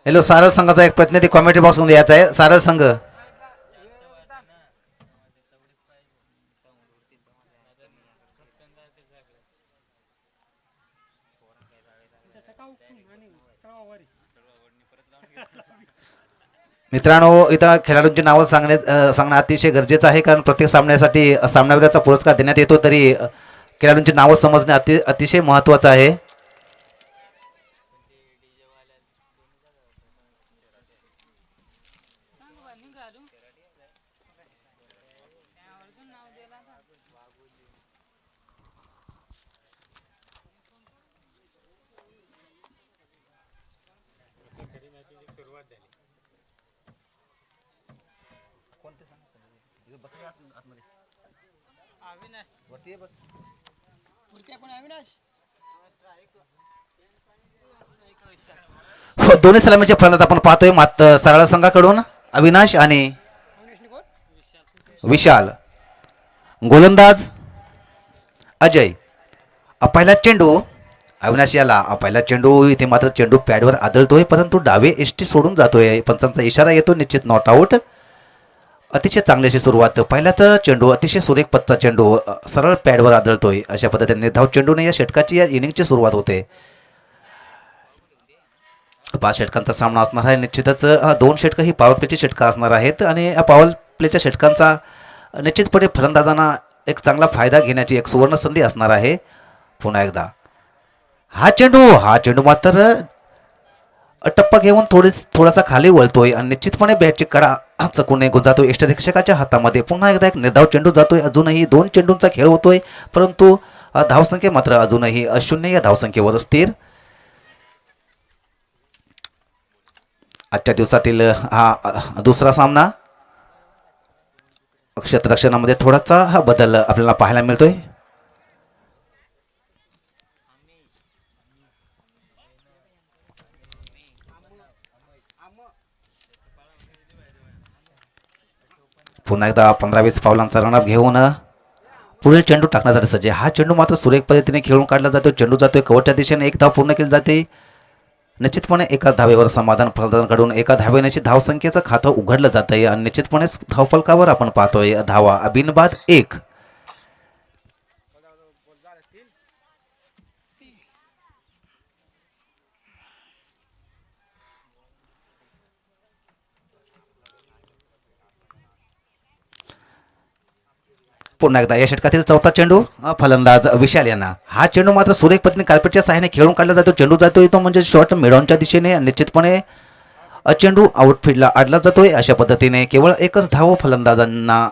Hello, सारळ संघाचा एक प्रतिनिधी कॉमेंट्री बॉक्समध्ये यायचा आहे. सारळ संघ. मित्रांनो, इथं खेळाडूंची नावं सांगणं अतिशय गरजेचं आहे, कारण प्रत्येक सामन्यासाठी सामनावीराचा पुरस्कार देण्यात येतो. तरी खेळाडूंची नावं समजणे अतिशय महत्त्वाचं आहे. दोन्ही सलामीचे फलंदाज आपण पाहतोय. मात्र सरळ संघाकडून अविनाश आणि विशाल. गोलंदाज अजय. पहिला चेंडू अविनाश याला. पहिला चेंडू इथे मात्र चेंडू पॅडवर आदळतोय, परंतु डावे एसटी सोडून जातोय. पंचांचा इशारा येतो, निश्चित नॉट आऊट. अतिशय चांगली अशी सुरुवात. पहिल्याच चेंडू अतिशय सुरेख पत्ता चेंडू सरळ पॅडवर आदळतोय. अशा पद्धतीने धाव चेंडूने या षटकाची, या इनिंगची सुरुवात होते. 5 षटकांचा सामना असणार आहे. निश्चितच 2 षटकं ही पॉवर प्लेची षटकं असणार आहेत, आणि या पॉवर प्लेच्या षटकांचा निश्चितपणे फलंदाजांना एक चांगला फायदा घेण्याची एक सुवर्ण संधी असणार आहे. पुन्हा एकदा हा चेंडू मात्र टप्पा घेऊन थोडासा खाली वळतोय, आणि निश्चितपणे बॅटची कडा चकून निघून जातोय यष्टरक्षकाच्या हातामध्ये. पुन्हा एकदा एक निर्धाव चेंडू जातोय. अजूनही 2 चेंडूंचा खेळ होतोय, परंतु धावसंख्या मात्र अजूनही 0 या धावसंख्येवर स्थिर. आजच्या दिवसातील हा दुसरा सामना. क्षेत्ररक्षणामध्ये थोडासा हा बदल आपल्याला पाहायला मिळतोय. पुन्हा एकदा 15-20 पावलांचा रनअप घेऊन पुढील चेंडू टाकण्यासाठी सज्ज. हा चेंडू मात्र सुरेख पद्धतीने खेळून काढला जातो. चेंडू जातोय कवरच्या दिशेने. एक धाव पूर्ण केली जाते. निश्चितपणे एका धावेवर समाधान फलंदाजांकडून. एका धावेनेची धावसंख्येचं खातं उघडलं जात आहे, आणि निश्चितपणे धावफलकावर आपण पाहतोय धावा बिनबाद 1. पुन्हा एकदा या षटकातील चौथा चेंडू फलंदाज विशाल यांना. हा चेंडू मात्र सुरेख पद्धतीने कार्पेटच्या सहाय्याने खेळून काढला जातो. चेंडू जातोय तो म्हणजे शॉर्ट मिडॉनच्या दिशेने. निश्चितपणे चेंडू आउटफील्डला अडला जातोय. अशा पद्धतीने केवळ एकच धाव फलंदाजांना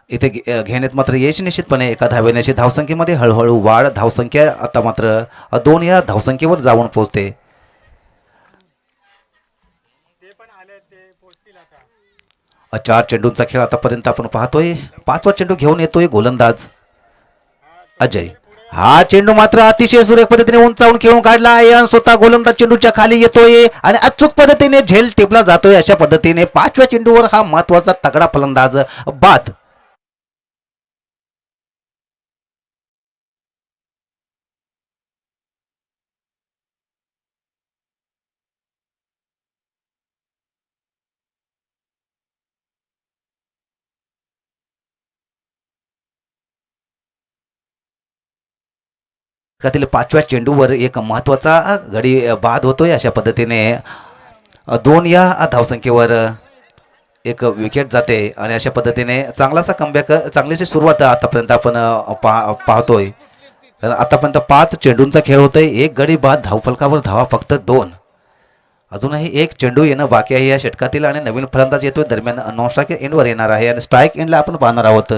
इथे घेण्यात मात्र यश. निश्चितपणे एका धावेण्याची धावसंख्येमध्ये हळूहळू वाढ. धावसंख्या आता मात्र 2 या धावसंख्येवर जाऊन पोहोचते. 4 चेंडूंचा खेळ आतापर्यंत आपण पाहतोय. 5वा चेंडू घेऊन येतोय गोलंदाज अजय. हा चेंडू मात्र अतिशय सुरेख पद्धतीने उंचावून खेळून काढला आहे, आणि स्वतः गोलंदाज चेंडूच्या खाली येतोय आणि अचूक पद्धतीने झेल टिपला जातोय. अशा पद्धतीने 5व्या चेंडूवर हा महत्वाचा तगडा फलंदाज बाद. षटकातील 5व्या चेंडूवर एक महत्वाचा गडी बाद होतोय. अशा पद्धतीने 2 या धावसंख्येवर एक विकेट जाते, आणि अशा पद्धतीने चांगलासा कमबॅक, चांगलीशी सुरुवात आतापर्यंत आपण पाहतोय. तर आतापर्यंत 5 चेंडूंचा खेळ होतोय. एक गडी बाद. धावफलकावर धावा फक्त 2. अजूनही एक चेंडू येणं बाकी आहे या षटकातील, आणि नवीन फलंदाज येतोय. दरम्यान नॉन स्ट्राईक एंडवर येणार आहे, आणि स्ट्राईक एंडला आपण पाहणार आहोत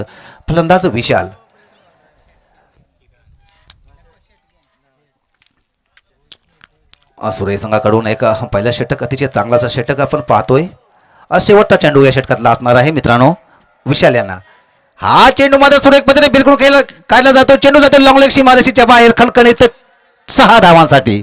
फलंदाज विशाल. सुरेश संघाकडून एक पहिला षटक, अतिशय चांगलाचा षटक आपण पाहतोय. शेवटचा चेंडू या षटकातला असणार आहे मित्रांनो विशाल यांना. हा चेंडू मात्र सुरेख पद्धतीने बिलकुल काढला जातो. चेंडू जातो लॉंग लेग सीमारेषेच्या बाहेर खणखणीत 6 धावांसाठी.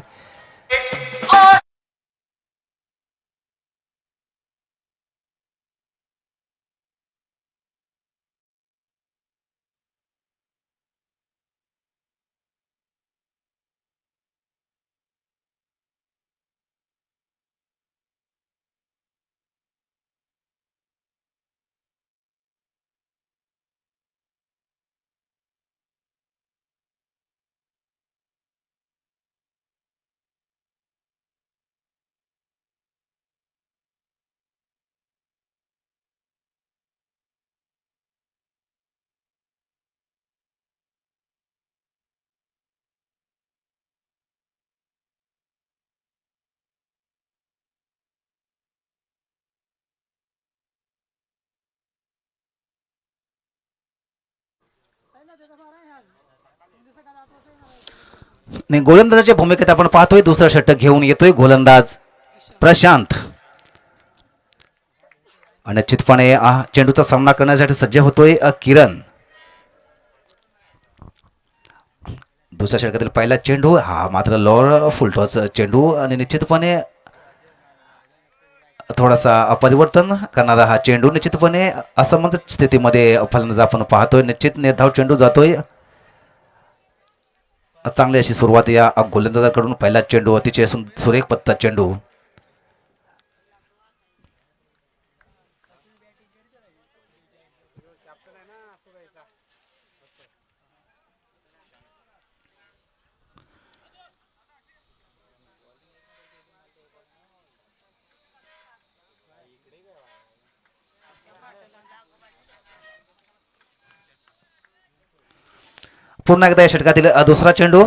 नाही, गोलंदाजाच्या भूमिकेत आपण पाहतोय दुसरा षटक घेऊन येतोय गोलंदाज प्रशांत. निश्चितपणे चेंडूचा सामना करण्यासाठी सज्ज होतोय किरण. दुसऱ्या षटकातील पहिला चेंडू हा मात्र लोअर फुलटॉस चेंडू आणि निश्चितपणे थोडासा परिवर्तन करणारा हा चेंडू. निश्चितपणे असमंजस स्थितीमध्ये फलंदाज आपण पाहतोय. निश्चित निर्धाव चेंडू जातोय. चांगली अशी सुरुवात या गोलंदाजाकडून. पहिला चेंडू अतिशय सुरेख पत्ता चेंडू. पुन्हा एकदा या षटकातील दुसरा चेंडू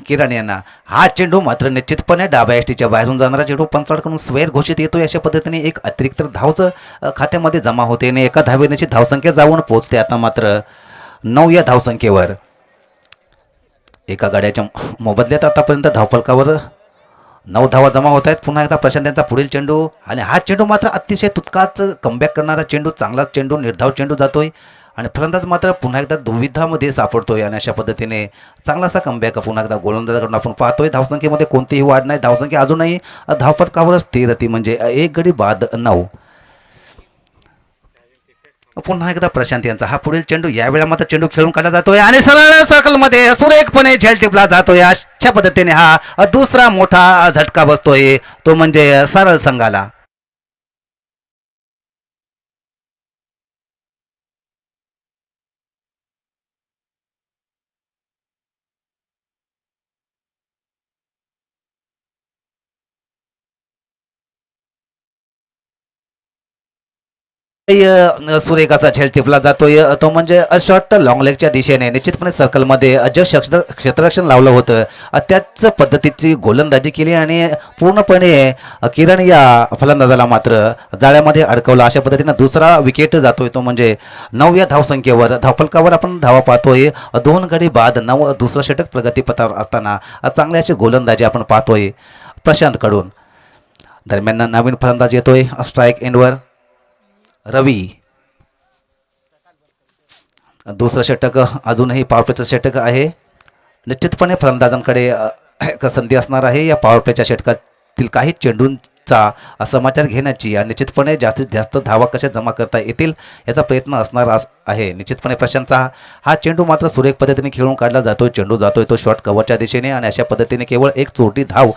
किरण यांना. हा चेंडू मात्र निश्चितपणे डाव्या एसटीच्या बाहेरून जाणारा चेंडू पंचाळकडून स्वेर घोषित येतो. अशा पद्धतीने एक अतिरिक्त धावचं खात्यामध्ये जमा होते आणि एका धावेची धावसंख्या जाऊन पोहोचते आता मात्र 9 या धावसंख्येवर. एका गाड्याच्या मोबदल्यात आतापर्यंत धावफलकावर 9 धावा जमा होत आहेत. पुन्हा एकदा प्रशांत यांचा पुढील चेंडू आणि हा चेंडू मात्र अतिशय तुत्काच कमबॅक करणारा चेंडू. चांगला चेंडू, निर्धाव चेंडू जातोय आणि फलंदाज मात्र पुन्हा एकदा दुविधामध्ये सापडतोय आणि अशा पद्धतीने चांगलासा कमबॅक पुन्हा एकदा गोलंदाजाकडून आपण पाहतोय. धावसंख्येमध्ये कोणतीही वाढ नाही. धावसंख्या अजूनही धावफलकावर स्थिर ती म्हणजे 1 गडी बाद 9. पुन्हा एकदा प्रशांत यांचा हा पुढील चेंडू. यावेळेला मात्र चेंडू खेळून काढला जातोय आणि सरळ सर्कलमध्ये सुरेखपणे झेल टिपला जातोय. अशा पद्धतीने हा दुसरा मोठा झटका बसतोय तो म्हणजे सरळ संघाला. सुरेख असा झेल टिपला जातोय तो म्हणजे शॉर्ट लॉंग लेगच्या दिशेने. निश्चितपणे सर्कलमध्ये जे क्षेत्ररक्षण लावलं होतं त्याच पद्धतीची गोलंदाजी केली आणि पूर्णपणे किरण या फलंदाजाला मात्र जाळ्यामध्ये अडकवलं. अशा पद्धतीनं दुसरा विकेट जातोय तो म्हणजे 9 या धावसंख्येवर. धावफलकावर आपण धावा पाहतोय 2 गडी बाद 9. दुसरं षटक प्रगतीपथावर असताना चांगली अशी गोलंदाजी आपण पाहतोय प्रशांतकडून. दरम्यान नवीन फलंदाज येतोय स्ट्राईक एंडवर रवी. दुसरं षटक अजूनही पॉवरप्लेचं षटक आहे. निश्चितपणे फलंदाजांकडे एक संधी असणार आहे या पॉवरप्लेच्या षटकातील काही चेंडूंचा समाचार घेण्याची आणि निश्चितपणे जास्तीत जास्त धावा कशा जमा करता येतील याचा प्रयत्न असणार आहे. निश्चितपणे प्रशांतचा हा चेंडू मात्र सुरेख पद्धतीने खेळून काढला जातोय. चेंडू जातोय तो शॉर्ट कव्हरच्या दिशेने आणि अशा पद्धतीने केवळ एक चोरटी धाव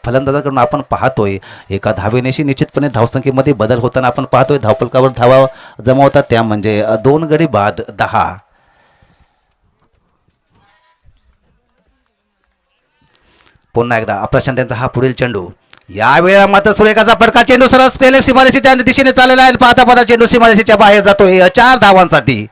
फलंदाजाकडून आपण पाहतोय. एका धावेनेशी निश्चितपणे धावसंख्येमध्ये बदल होताना आपण पाहतोय. धावफलकावर धावा जमा होतात त्या म्हणजे 2 गडी बाद 10. पुन्हा एकदा प्रशांत यांचा हा पुढील चेंडू. यावेळेला मात्र सुरेखाचा फटका. चेंडू सरस केले सीमारेषेच्या दिशेने चाललेला आहे. पाहता पाहता चेंडू सीमारेषेच्या बाहेर जातोय 4 धावांसाठी.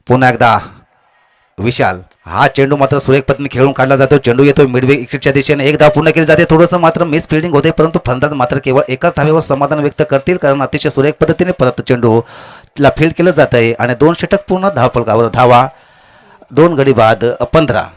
पुन्हा एकदा विशाल. हा चेंडू मात्र सुरेख पद्धतीने खेळून काढला जातो. चेंडू येतो मिड विकेटच्या दिशेने. एक धाव पूर्ण केली जाते. थोडंसं मात्र मिस फिल्डिंग होते परंतु फलंदाज मात्र केवळ एकाच धावेवर समाधान व्यक्त करतील कारण अतिशय सुरेख पद्धतीने परत चेंडूला फील्ड केलं जात आहे आणि 2 षटक पूर्ण धावफलकावर धावा 2 गडी बाद 15.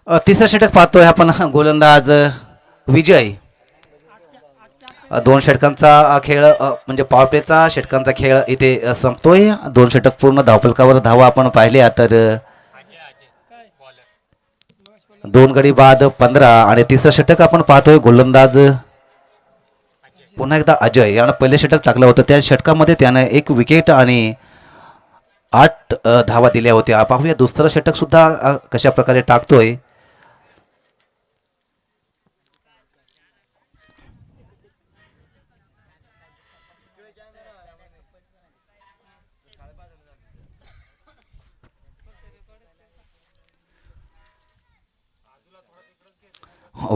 तिसरं षटक पाहतोय आपण गोलंदाज विजय. दोन षटकांचा खेळ म्हणजे पॉवर प्लेचा षटकांचा खेळ इथे संपतोय. दोन षटक पूर्ण धावफलकावर धावा आपण पाहिल्या तर दोन गडी बाद 15 आणि तिसरं षटक आपण पाहतोय गोलंदाज पुन्हा एकदा अजय यानं पहिले षटक टाकलं होतं. त्या षटकामध्ये त्यानं एक विकेट आणि 8 धावा दिल्या होत्या. पाहूया दुसरं षटक सुद्धा कशा प्रकारे टाकतोय.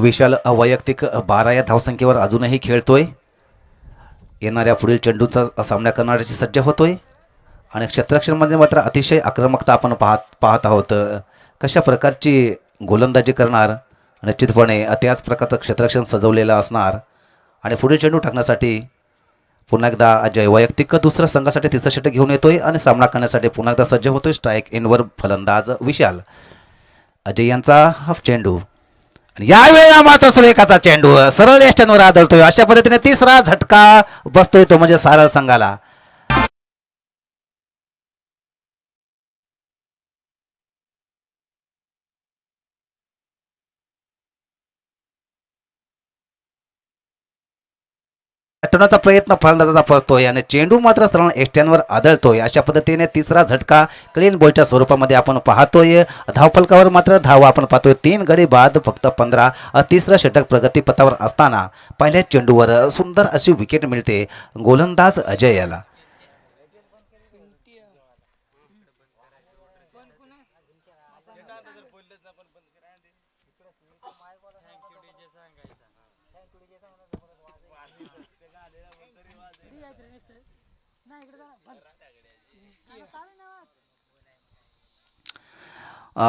विशाल वैयक्तिक 12 या धावसंख्येवर अजूनही खेळतोय. येणाऱ्या पुढील चेंडूचा सामना करण्याची सज्ज होतोय आणि क्षेत्ररक्षणामध्ये मात्र अतिशय आक्रमकता आपण पाहत आहोत. कशा प्रकारची गोलंदाजी करणार निश्चितपणे त्याच प्रकारचं क्षेत्ररक्षण सजवलेलं असणार आणि पुढील चेंडू टाकण्यासाठी पुन्हा एकदा अजय वैयक्तिक दुसऱ्या संघासाठी तिसरं षटक घेऊन येतोय आणि सामना करण्यासाठी पुन्हा एकदा सज्ज होतोय. स्ट्राईक इनवर फलंदाज विशाल. अजय यांचा हाफ चेंडू यावेळेला मात्र सुरेखाचा चेंडू सरळ यष्टांवर आदळतोय. अशा पद्धतीने तिसरा झटका बसतोय तो म्हणजे सारळ संघाला. हटवण्याचा प्रयत्न फलंदाजाचा फसतोय आणि चेंडू मात्र सरळ एकट्यांवर आदळतोय. अशा पद्धतीने तिसरा झटका क्लीन बॉलच्या स्वरूपामध्ये आपण पाहतोय. धावफलकावर मात्र धावा आपण पाहतोय 3 गडी बाद फक्त 15. तिसरं षटक प्रगतीपथावर असताना पहिल्याच चेंडूवर सुंदर अशी विकेट मिळते गोलंदाज अजय याला.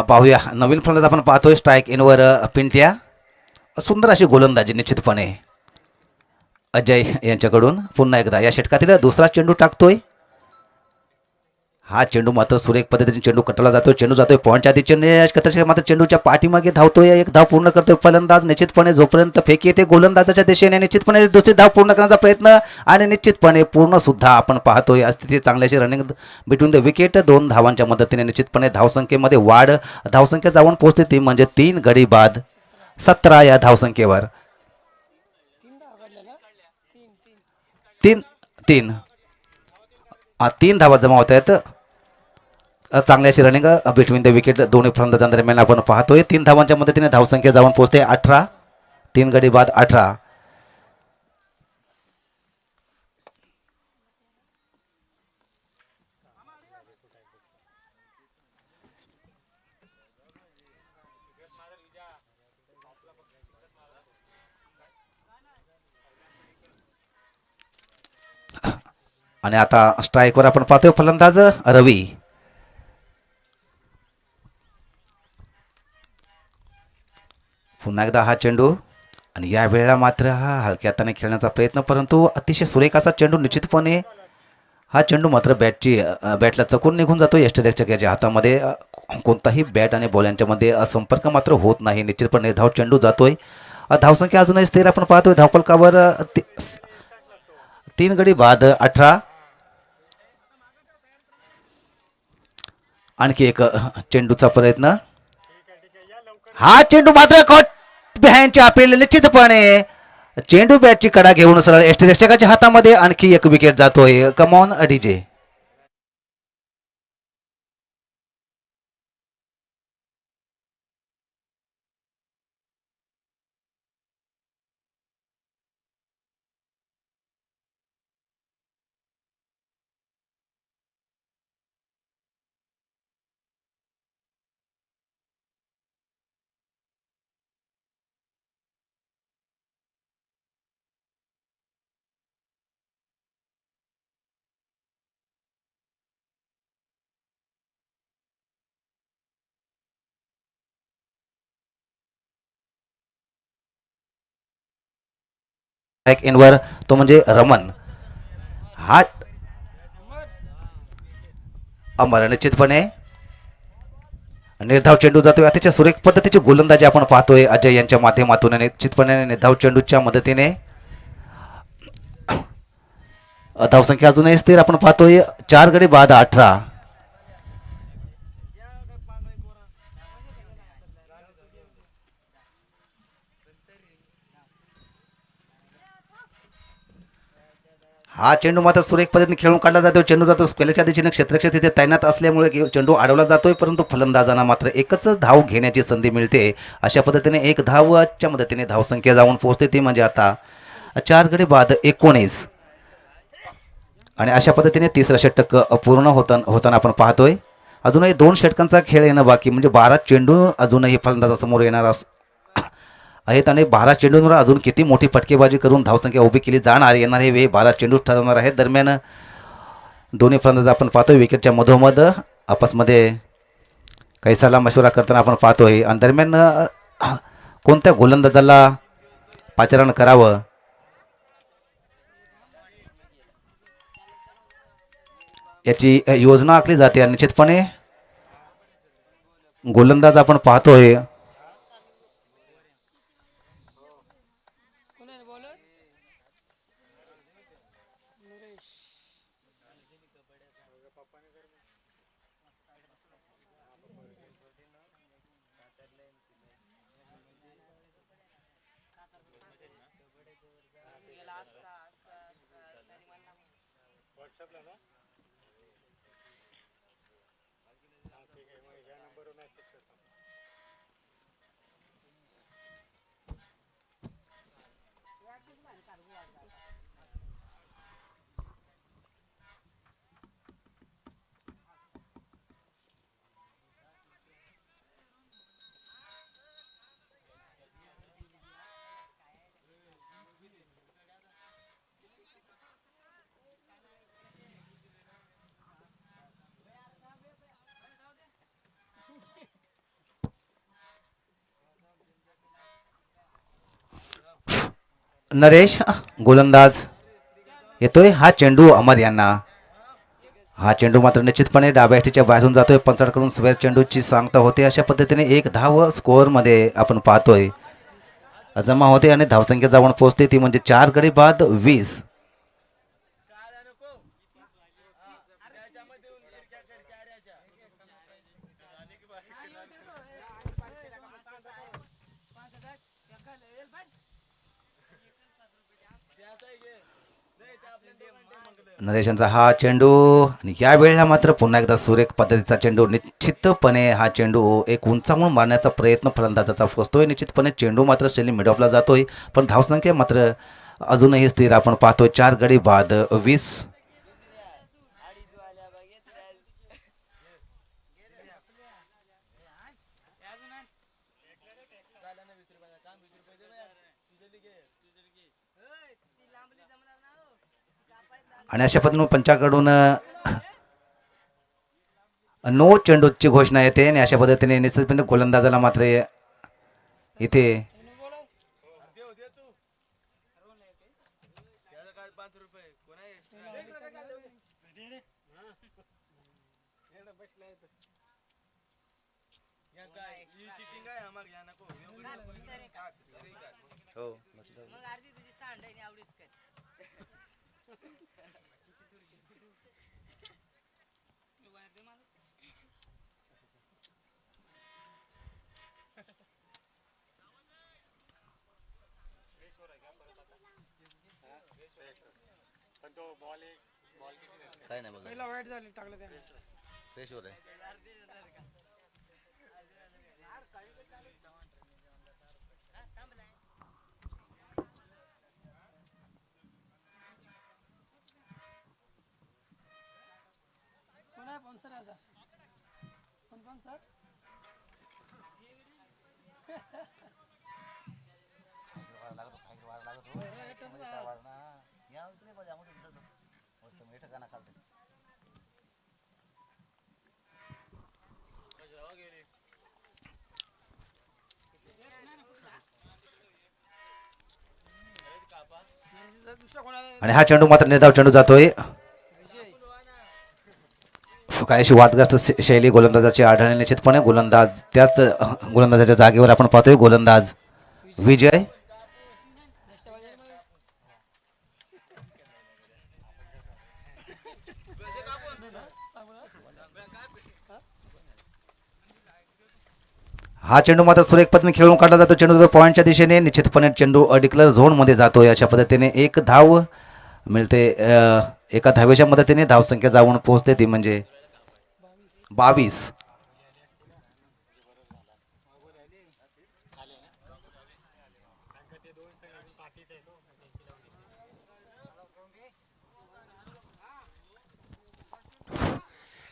पाहूया नवीन फलंदाज आपण पाहतोय. स्ट्राईक इनवर पिंट्या. सुंदर अशी गोलंदाजी निश्चितपणे अजय यांच्याकडून. पुन्हा एकदा या षटकातील दुसरा चेंडू टाकतोय. हा चेंडू मात्र सुरेख पद्धतीने चेंडू कटला जातोय. चेंडू जातोय पॉईंटच्या आधी चेंडू मात्र चेंडूच्या पाठीमागे धावतोय. एक धाव पूर्ण करतोय फलंदाज. निश्चितपणे जोपर्यंत फेकी येते गोलंदाजाच्या दिशेने निश्चितपणे दुसरी धाव पूर्ण करण्याचा प्रयत्न आणि निश्चितपणे पूर्ण सुद्धा आपण पाहतोय. अतिशय चांगल्याशी रनिंग बिटवीन द विकेट. 2 धावांच्या मदतीने निश्चितपणे धावसंख्येमध्ये वाढ. धावसंख्या जाऊन पोहोचते ती म्हणजे 3 गडी बाद 17 या धावसंख्येवर. 3 धावा जमा होत आहेत. चांगली अशी रनिंग बिटवीन द विकेट दोन्ही फलंदाजांदरम्यान आपण पाहतोय. 3 धावांच्या मदतीने धावसंख्या जाऊन पोहोचते 18. 3 गडी बाद 18. आणि आता स्ट्राईकवर आपण पाहतोय फलंदाज रवी. पुन्हा एकदा हा चेंडू आणि या वेळेला मात्र हा हलक्या हाताने खेळण्याचा प्रयत्न परंतु अतिशय सुरेख असा चेंडू. निश्चितपणे हा चेंडू मात्र बॅटला चकून निघून जातो. यष्टरक्षकाच्या हातामध्ये कोणताही बॅट आणि बॉल यांच्यामध्ये संपर्क मात्र होत नाही. निश्चितपणे धाव चेंडू जातोय. धावसंख्या अजूनही स्थिर आपण पाहतोय. धावफलकावर 3 गडी बाद 18. आणखी एक चेंडूचा प्रयत्न. हा चेंडू मात्र कॉट बिहाइंडच्या अपील. निश्चितपणे चेंडू बॅटची कडा घेऊन सरळ यष्टरक्षकाच्या हातामध्ये आणखी एक विकेट जातोय. Come on DJ. स्ट्राईक इनवर तो म्हणजे रमन. हा अमर निश्चितपणे निर्धाव चेंडू जातोय अतिशय सुरेख पद्धतीची गोलंदाजी आपण पाहतोय अजय यांच्या माध्यमातून. निश्चितपणे निर्धाव चेंडूच्या मदतीने धावसंख्या अजूनही स्थिर आपण पाहतोय. 4 गडी बाद 18. हा चेंडू मात्र सुरेख पद्धतीने खेळून काढला जातो. चेंडू जातो स्क्वेअरच्या दिशेने क्षेत्ररक्षक तिथे तैनात असल्यामुळे चेंडू अडवला जातोय, परंतु फलंदाजांना मात्र एकच धाव घेण्याची संधी मिळते. अशा पद्धतीने एक धावच्या मदतीने धावसंख्या जाऊन पोहोचते, ती म्हणजे आता 4 गडी बाद 19. आणि अशा पद्धतीने तिसरा षटक पूर्ण होताना आपण पाहतोय. अजूनही 2 षटकांचा खेळ येणं बाकी, म्हणजे 12 चेंडू अजूनही फलंदाजासमोर येणार आहेत आणि 12 चेंडूंवर अजून किती मोठी फटकेबाजी करून धावसंख्या उभी केली जाणार येणार हे 12 चेंडू ठरवणार आहेत. दरम्यान दोन्ही फलंदाज आपण पाहतोय विकेटच्या मधोमध आपसमध्ये काही सल्ला मशवरा करताना आपण पाहतोय. आणि दरम्यान कोणत्या गोलंदाजाला पाचारण करावं याची योजना आखली जाते. आणि निश्चितपणे गोलंदाज आपण पाहतोय नरेश गोलंदाज येतोय. हा चेंडू अमर यांना. हा चेंडू मात्र निश्चितपणे डाव्या हातीच्या बाहेरून जातोय. पंचाकडून स्क्वेअर चेंडूची सांगता होते. अशा पद्धतीने एक धाव स्कोअरमध्ये आपण पाहतोय जमा होते आणि धावसंख्या जाऊन पोहोचते, ती म्हणजे 4 गडी बाद 20. नरेशांचा हा चेंडू आणि या वेळेला मात्र पुन्हा एकदा सुरेख पद्धतीचा चेंडू. निश्चितपणे हा चेंडू एक उंचावून मारण्याचा प्रयत्न फलंदाजाचा फसतोय. निश्चितपणे चेंडू मात्र स्टेली मिडऑफला जातोय, पण धावसंख्या मात्र अजूनही स्थिर आपण पाहतोय 4 गडी बाद 20. आणि अशा पद्धतीने पंचाकडून नो चेंडूची घोषणा येते आणि अशा पद्धतीने निश्चितपणे गोलंदाजाला मात्र इथे काय नाही पहिला वाईट झाली टाकलं त्याने फ्रेश होत आहे. आणि हा चेंडू मात्र निर्धाव चेंडू जातोय. काहीशी वादग्रस्त शैली गोलंदाजाची आढळणे निश्चितपणे गोलंदाज त्याच गोलंदाजाच्या जागेवर आपण पाहतोय गोलंदाज विजय. हा चेंडू मात्र सुरेख पद्धतीने खेळून काढला जातो. चेंडू पॉईंटच्या दिशेने निश्चितपणे चेंडू डिक्लेअर झोनमध्ये जातोय. अशा पद्धतीने एक धाव मिळते. एका धावेच्या मदतीने धावसंख्या जाऊन पोहोचते ती म्हणजे 22.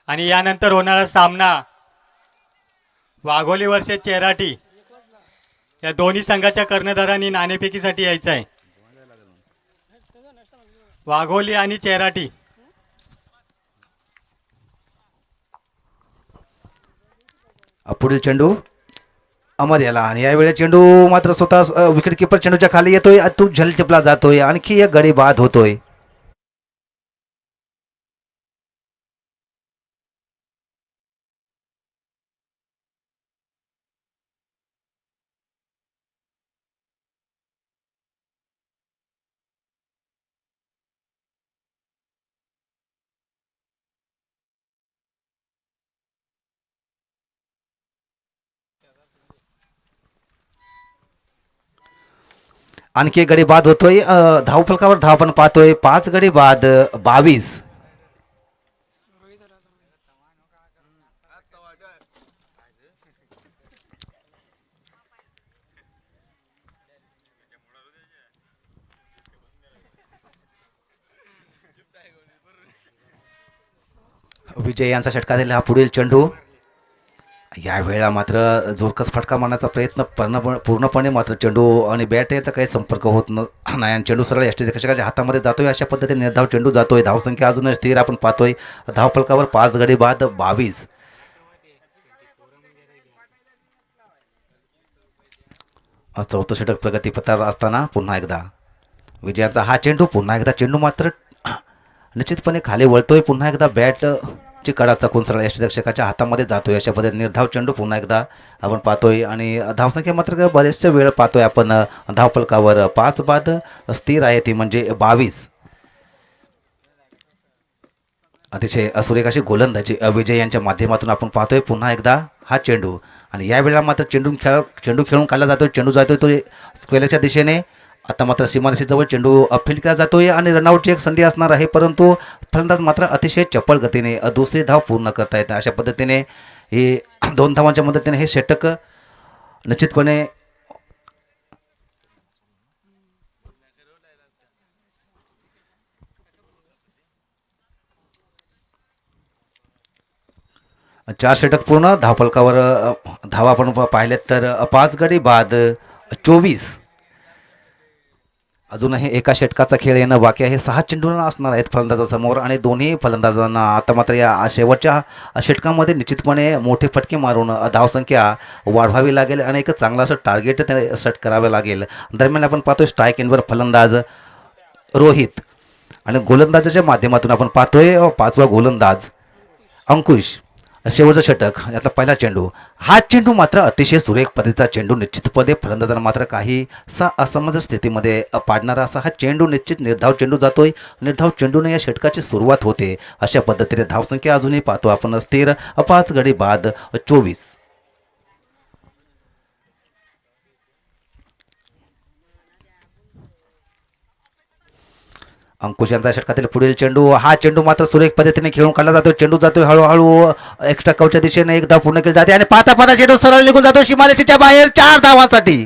आणि यानंतर होणारा सामना वाघोली वर्सेस चेराटी या दोन्ही संघाच्या कर्णधारांनी नाणेफेकीसाठी यायचं आहे. वाघोली आणि चेराटी. पुढील चेंडू अमर याला आणि यावेळी चेंडू मात्र स्वतः विकेट किपर चेंडूच्या खाली येतोय. तो झल टिपला जातोय. आणखी एक गडी बाद होतोय. आणखी एक गडी बाद होतोय. धावफलकावर धाव आपण पाहतोय 5 गडी बाद 22. विजय यांचा षटका दिला. हा पुढील चेंडू यावेळेला मात्र जोरकस फटका मारण्याचा प्रयत्न पूर्णपणे मात्र चेंडू आणि बॅट याचा काही संपर्क होत नाही आणि चेंडू सरळ यष्टीच्या हातामध्ये जातोय. अशा पद्धतीने निर्धाव चेंडू जातोय. धावसंख्या अजूनही स्थिर आपण पाहतोय. धावफलकावर 5 गडी बाद 22. चौथं षटक प्रगतीपथावर असताना पुन्हा एकदा विजयाचा हा चेंडू. पुन्हा एकदा चेंडू मात्र निश्चितपणे खाली वळतोय. पुन्हा एकदा बॅट ची कडा चकून सरळ यष्टीरक्षकाच्या हातामध्ये जातोय. अशा पद्धतीने निर्धाव चेंडू पुन्हा एकदा आपण पाहतोय आणि धावसंख्या मात्र बरेचशा वेळ पाहतोय आपण. धावफलकावर 5 बाद स्थिर आहे ती म्हणजे 22. अतिशय सुरेख अशी गोलंदाजी विजय यांच्या माध्यमातून आपण पाहतोय. पुन्हा एकदा हा चेंडू आणि यावेळेला मात्र चेंडू खेळून काढला जातोय. चेंडू जातोय तो स्क्वेअरच्या दिशेने. आता मात्र सीमारेषेजवळ चेंडू फील्ड केला जातोय आणि रनआउटची एक संधी असणार आहे. परंतु फलंदाज मात्र अतिशय चपळ गतीने दुसरी धाव पूर्ण करता येते. अशा पद्धतीने हे 2 धावांच्या मदतीने हे षटक निश्चितपणे चार षटक पूर्ण. धावफलकावर धावा आपण पाहिलेत तर 5 गडी बाद 24. अजूनही एका षटकाचा खेळ येणं बाकी आहे. 6 चेंडूंना असणार आहेत फलंदाजासमोर आणि दोन्ही फलंदाजांना आता मात्र या शेवटच्या षटकामध्ये निश्चितपणे मोठे फटके मारून धावसंख्या वाढवावी लागेल आणि एक चांगला असं टार्गेट सेट करावं लागेल. दरम्यान आपण पाहतोय स्ट्राईक एंडवर फलंदाज रोहित आणि गोलंदाजाच्या माध्यमातून आपण पाहतोय 5वा गोलंदाज अंकुश. शेवटचं षटक यातला पहिला चेंडू. हा चेंडू मात्र अतिशय सुरेख पद्धतीचा चेंडू. निश्चितपणे फलंदाजांना मात्र काहीसा असमंजस स्थितीमध्ये पाडणारा असा हा चेंडू निश्चित निर्धाव चेंडू जातोय. निर्धाव चेंडूने या षटकाची सुरुवात होते. अशा पद्धतीने धावसंख्या अजूनही पाहतो आपण स्थिर 5 गडी बाद 24. अंकुश यांचा षटकातील पुढील चेंडू. हा चेंडू मात्र सुरेख पद्धतीने खेळून काढला जातो. चेंडू जातोय हळूहळू एक्स्ट्रा कवच्या दिशेने. एक धाव पूर्ण केली जाते आणि पाता चेंडू सरळ निघून जातो सीमारेषेच्या बाहेर 4 धावांसाठी.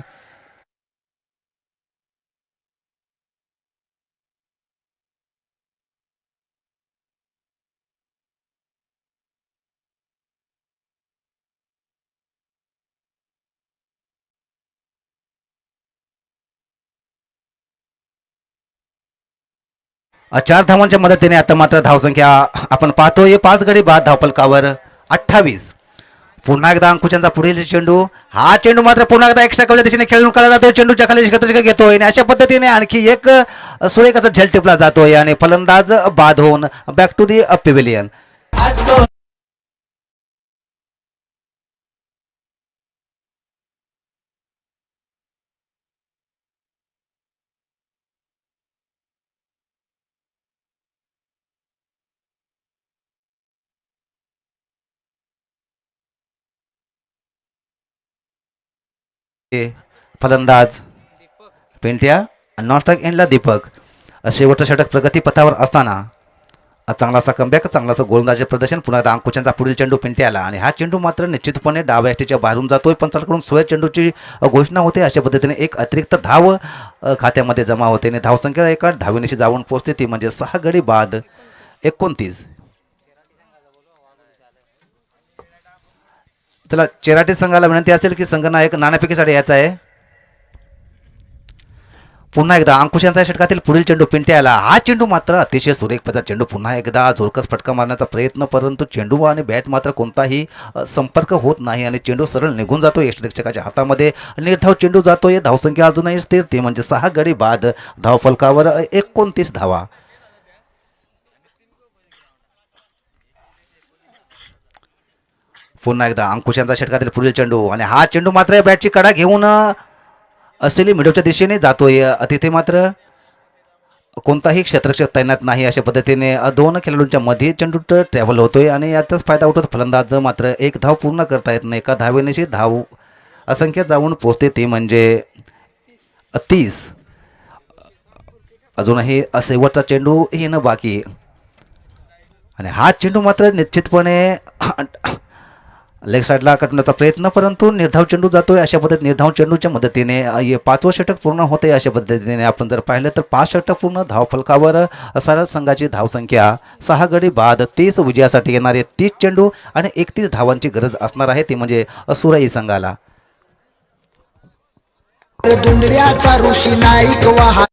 चार धावांच्या मदतीने आता मात्र धावसंख्या आपण पाहतोय 5 गडी बाद धावफलकावर 28. पुन्हा एकदा अंकुशांचा पुढील चेंडू. हा चेंडू मात्र पुन्हा एकदा एक्स्ट्रा कवच्या दिशेने खेळून काढला जातो. चेंडूच्या खाली घेतोय आणि अशा पद्धतीने आणखी एक सुरेख असा झेल टिपला जातोय आणि फलंदाज बाद होऊन बॅक टू दी पॅव्हिलियन. फलंदाज पेंट्या नॉस्टॉक एंडला दीपक. शेवटचं षटक प्रगतीपथावर असताना चांगलासा कमबॅक चांगलाचं गोलंदाजी प्रदर्शन. पुन्हा एकदा अंकुशांचा पुढील चेंडू पिंट्याला आणि हा चेंडू मात्र निश्चितपणे डाव्या यष्टीच्या बाहेरून जातोय. पंचांकडून सोया चेंडूची घोषणा होते. अशा पद्धतीने एक अतिरिक्त धाव खात्यामध्ये जमा होते आणि धावसंख्या एका धावेनिशी जाऊन पोहोचते ती म्हणजे 6 गडी बाद 29. चला चेराटी संघाला विनंती असेल की संघनायक नाणेफेकीसाठी यायचा आहे. पुन्हा एकदा अंकुशांचा षटकातील पुढील चेंडू पिंट्याला. हा चेंडू मात्र अतिशय सुरेख पद्धत चेंडू पुन्हा एकदा जोरकस फटका मारण्याचा प्रयत्न परंतु चेंडू आणि बॅट मात्र कोणताही संपर्क होत नाही आणि चेंडू सरळ निघून जातो यष्टिरक्षकाच्या हातामध्ये. निर्धाव चेंडू जातोय. धावसंख्या अजूनही स्थिर ती म्हणजे 6 गडी बाद धावफलकावर 29 धावा. पुन्हा एकदा अंकुशांचा षटकातील पुढील चेंडू आणि हा चेंडू मात्र बॅटची कडा घेऊन असलेली मिडवच्या दिशेने जातोय. तिथे मात्र कोणताही क्षेत्ररक्षक तैनात नाही. अशा पद्धतीने दोन खेळाडूंच्या मध्ये चेंडू ट्रॅव्हल होतोय आणि याचाच फायदा उठवत फलंदाज मात्र एक धाव पूर्ण करता येत नाही. एका धावेनिशी धाव असंख्या जाऊन पोचते ती म्हणजे 30. अजूनही शेवटचा चेंडू येणं बाकी आणि हा चेंडू मात्र निश्चितपणे लेग साईडला कटण्याचा प्रयत्न परंतु निर्धाव चेंडू जातोय. अशा पद्धतीने निर्धाव चेंडूच्या मदतीने पाचवं षटक पूर्ण होते. अशा पद्धतीने आपण जर पाहिलं तर 5 षटक पूर्ण धावफलकावर सरळ संघाची धावसंख्या 6 गडी बाद 30 विजयासाठी येणारे 30 चेंडू आणि 31 धावांची गरज असणार आहे ती म्हणजे सुराई संघाला. दुंदऱ्याचा ऋषी नाईक वहा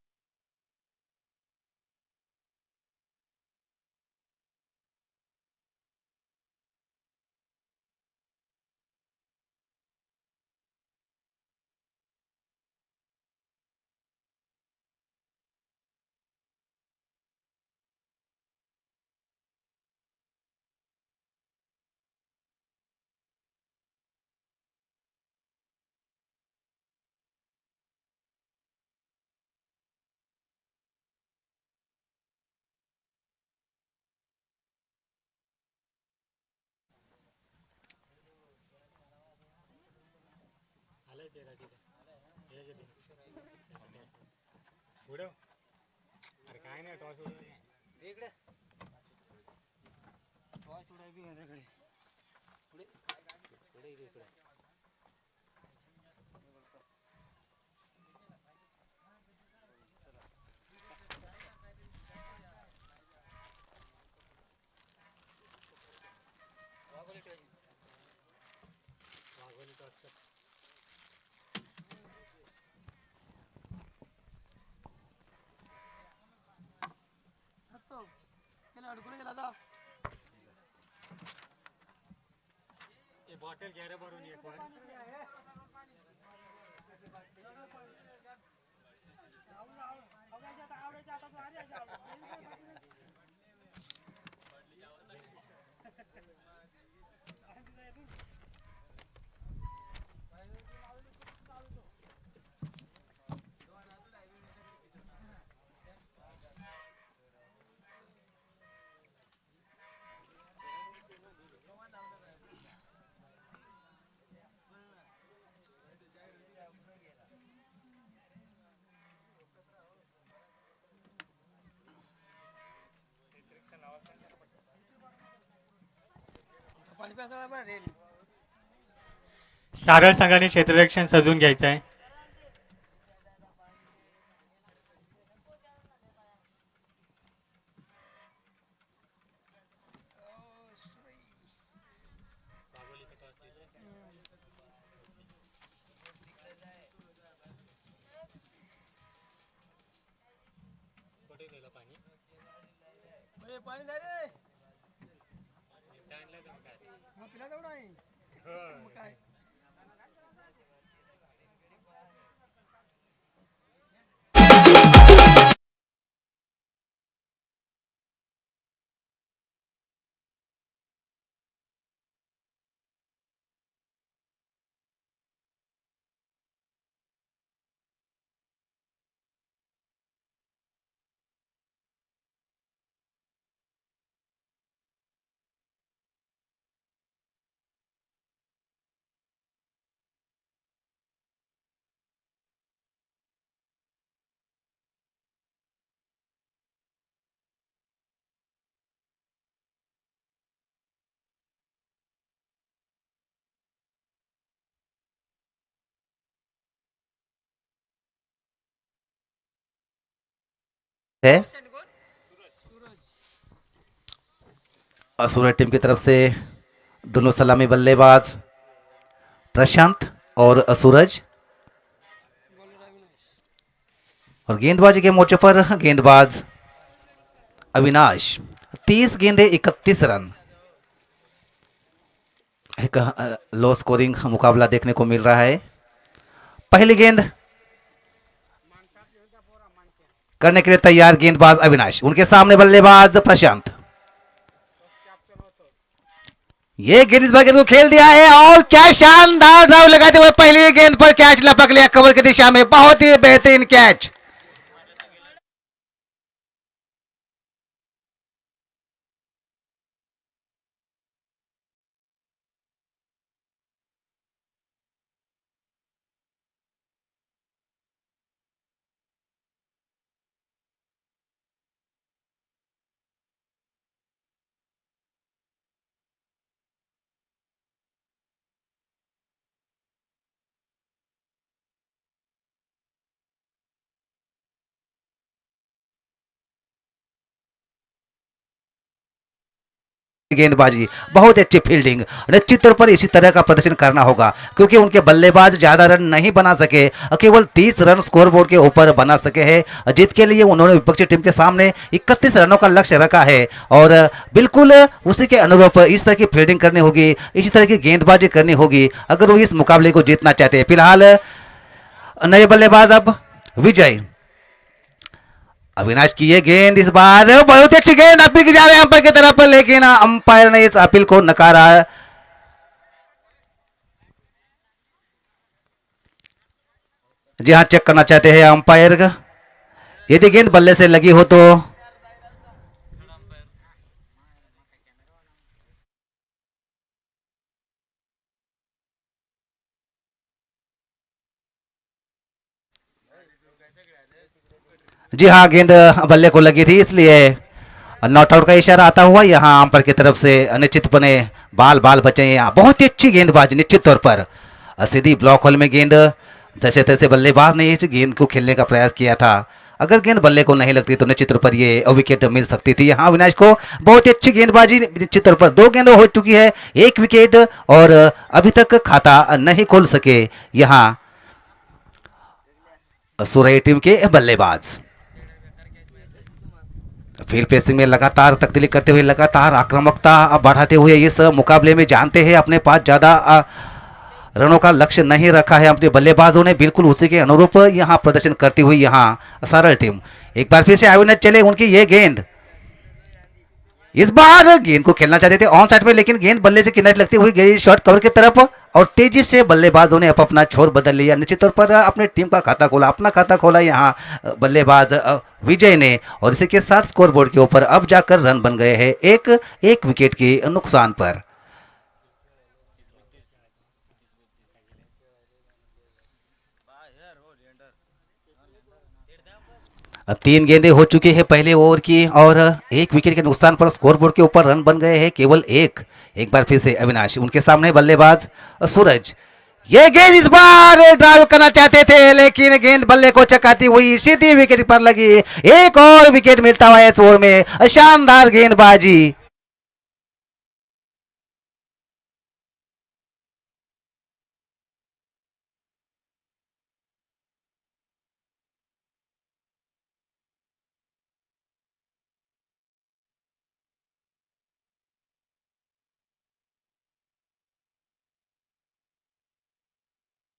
बॉटल घ्या रे भरून एक वर. सारळ संघाने क्षेत्ररक्षण सजून घ्यायचं आहे. है। और सूरज टीम की तरफ से दोनों सलामी बल्लेबाज प्रशांत और सूरज, और गेंदबाजी के मोर्चे पर गेंदबाज अविनाश। 30 गेंदे 31 रन। एक लो स्कोरिंग मुकाबला देखने को मिल रहा है। पहली गेंद करने के लिए तैयार गेंदबाज अविनाश, उनके सामने बल्लेबाज प्रशांत। ये गेंद इस बार गेंद को खेल दिया है और क्या शानदार ड्राइव लगाते हुए पहली गेंद पर कैच लपक लिया कवर की दिशा में। बहुत ही बेहतरीन कैच। गेंदबाजी, बहुत अच्छी फील्डिंग। निश्चित तौर पर इसी तरह का प्रदर्शन करना होगा क्योंकि उनके बल्लेबाज ज्यादा रन नहीं बना सके, केवल 30 रन स्कोर बोर्ड के ऊपर बना सके हैं। जीत के लिए उन्होंने विपक्षी टीम के सामने 31 रनों का लक्ष्य रखा है और बिल्कुल उसी के अनुरूप इस तरह की फील्डिंग करनी होगी, इसी तरह की गेंदबाजी करनी होगी अगर वो इस मुकाबले को जीतना चाहते हैं। फिलहाल नए बल्लेबाज अब विजय। अविनाश की ये गेंद इस बार बहुत अच्छी गेंद अपील की जा रही है अंपायर की तरफ, लेकिन अंपायर ने इस अपील को नकारा। जी हाँ, चेक करना चाहते हैं अंपायर का। यदि गेंद बल्ले से लगी हो तो जी हाँ, गेंद बल्ले को लगी थी इसलिए नॉट आउट का इशारा आता हुआ यहाँ अंपायर की तरफ से निश्चित बने बाल बाल बचे। यहाँ बहुत ही अच्छी गेंदबाजी निश्चित तौर पर सीधी ब्लॉक होल में गेंद, जैसे तैसे बल्लेबाज ने इस गेंद को खेलने का प्रयास किया था। अगर गेंद बल्ले को नहीं लगती तो निश्चित तौर पर ये विकेट मिल सकती थी। यहाँ अविनाश को बहुत ही अच्छी गेंदबाजी, निश्चित तौर पर 2 गेंद हो चुकी है, 1 विकेट और अभी तक खाता नहीं खोल सके यहाँ सुरई टीम के बल्लेबाज। फील्ड पेसिंग में लगातार तब्दीली करते हुए, लगातार आक्रामकता बढ़ाते हुए इस मुकाबले में जानते हैं अपने पास ज़्यादा रनों का लक्ष्य नहीं रखा है अपने बल्लेबाजों ने, बिल्कुल उसी के अनुरूप यहाँ प्रदर्शन करती हुई यहाँ सरल टीम। एक बार फिर से अविनाश चले, उनकी ये गेंद इस बार गेंद को खेलना चाहते थे ऑन साइड में, लेकिन गेंद बल्ले से किनारे लगती हुई गई शॉट कवर की तरफ और तेजी से बल्लेबाजों ने अपना छोर बदल लिया। निश्चित तौर पर अपने टीम का खाता खोला, अपना खाता खोला यहाँ बल्लेबाज विजय ने, और इसी के साथ स्कोर बोर्ड के ऊपर अब जाकर रन बन गए हैं एक विकेट के नुकसान पर। 3 गेंदें हो चुकी है पहले ओवर की और 1 विकेट के नुकसान पर स्कोर बोर्ड के ऊपर रन बन गए हैं केवल एक बार फिर से अविनाश, उनके सामने बल्लेबाज सूरज। ये गेंद इस बार ड्राइव करना चाहते थे लेकिन गेंद बल्ले को चकाती हुई सीधी विकेट पर लगी। एक और विकेट मिलता हुआ इस ओवर में, शानदार गेंदबाजी।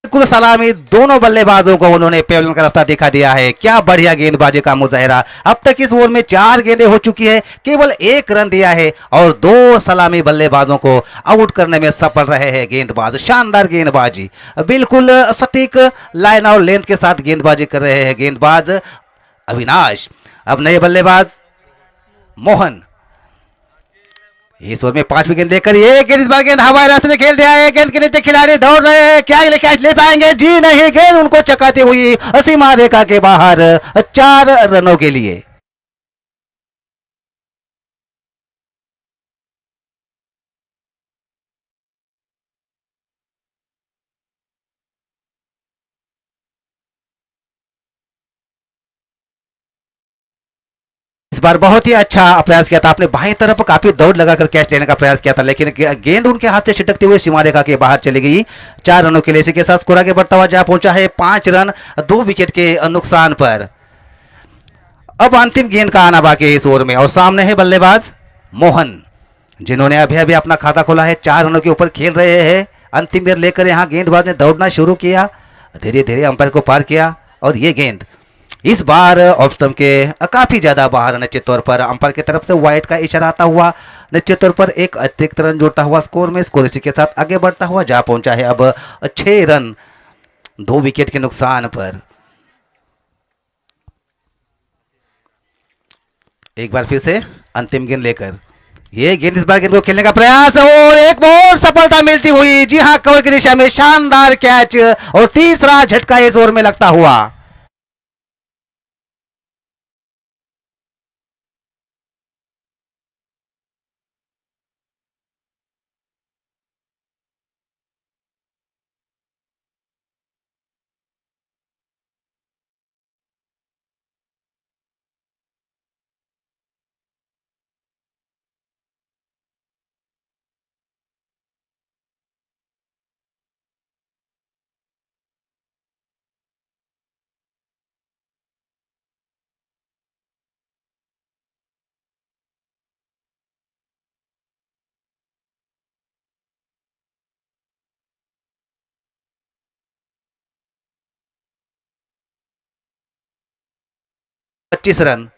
बिल्कुल सलामी दोनों बल्लेबाजों को उन्होंने पेवलियन का रास्ता दिखा दिया है। क्या बढ़िया गेंदबाजी का मुजाहरा। अब तक इस ओवर में 4 गेंदें हो चुकी है, केवल 1 रन दिया है और 2 सलामी बल्लेबाजों को आउट करने में सफल रहे हैं गेंदबाज। शानदार गेंदबाजी, बिल्कुल सटीक लाइन और लेंथ के साथ गेंदबाजी कर रहे हैं गेंदबाज अविनाश। अब नए बल्लेबाज मोहन इस ओवर में 5 विकेट देकर ये गेंद इस बार गेंद हवाई रास्ते से खेल दिया है। गेंद के नीचे खिलाड़ी दौड़ रहे हैं, क्या ये कैच ले पाएंगे? जी नहीं, गेंद उनको चकाती हुई सीमा रेखा के बाहर 4 रनों के लिए। बार बहुत ही अच्छा प्रयास किया था, आपने बाएं तरफ काफी दौड़ लगाकर कैच लेने का प्रयास किया था, लेकिन गेंद उनके हाथ से छिटकते हुए सीमा रेखा के बाहर चली गई। 4 रनों के लिए इसी के साथ स्कोर आगे बढ़ता हुआ जा पहुंचा है 5 रन 2 विकेट के नुकसान पर। अब अंतिम गेंद का आना बाकी है इस ओवर में और सामने है बल्लेबाज मोहन, जिन्होंने अभी अभी अपना खाता खोला है। 4 रनों के ऊपर खेल रहे हैं। अंतिम गेंद लेकर यहाँ गेंदबाज ने दौड़ना शुरू किया, धीरे धीरे अंपायर को पार किया और ये गेंद इस बार ऑफ स्टंप के काफी ज्यादा बाहर। निश्चित तौर पर अंपायर की तरफ से वाइड का इशारा आता हुआ निश्चित तौर पर एक अतिरिक्त रन जोड़ता हुआ स्कोर में स्कोर इसी के साथ आगे बढ़ता हुआ जा पहुंचा है अब 6 रन 2 विकेट के नुकसान पर। एक बार फिर से अंतिम गेंद लेकर ये गेंद इस बार गेंद को खेलने का प्रयास और एक और सफलता मिलती हुई। जी हां, कवर की दिशा में शानदार कैच और तीसरा झटका इस ओवर में लगता हुआ। पच्चीस रन।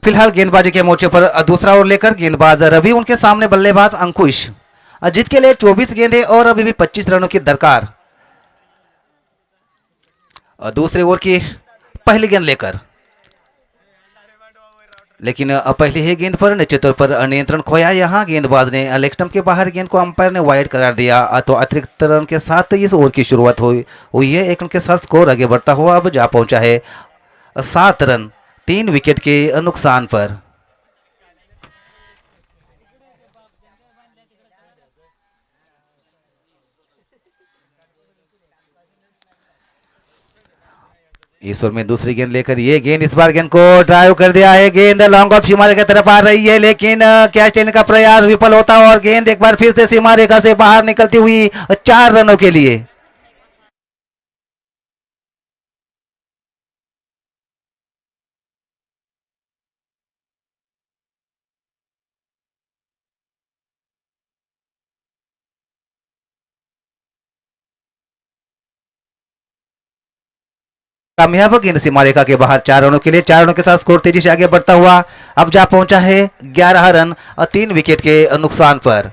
फिलहाल गेंदबाजी के मोर्चे पर दूसरा ओवर लेकर गेंदबाज रवि, उनके सामने बल्लेबाज अंकुश। जीत के लिए 24 गेंदें और अभी भी 25 रनों की दरकार। दूसरे ओवर की पहली गेंद लेकर, लेकिन पहली ही गेंद पर निश्चित तौर पर नियंत्रण खोया। यहाँ गेंदबाज ने लेग स्टंप के बाहर गेंद को अंपायर ने वाइड करार दिया। तो अतिरिक्त रन के साथ इस ओवर की शुरुआत हुई है। 1 रन के साथ स्कोर आगे बढ़ता हुआ अब जा पहुंचा है 7 रन 3 विकेट के नुकसान पर। इस ओवर में दूसरी गेंद लेकर ये गेंद इस बार गेंद को ड्राइव कर दिया है। गेंद लॉन्ग ऑफ सीमा रेखा की तरफ आ रही है, लेकिन कैच लेने का प्रयास विफल होता है और गेंद एक बार फिर से सीमा रेखा से बाहर निकलती हुई 4 रनों के लिए। कामयाब गेंद सीमा रेखा के बाहर 4 रनों के लिए। 4 रनों के साथ स्कोर तेजी से आगे बढ़ता हुआ अब जा पहुंचा है 11 रन और 3 विकेट के नुकसान पर।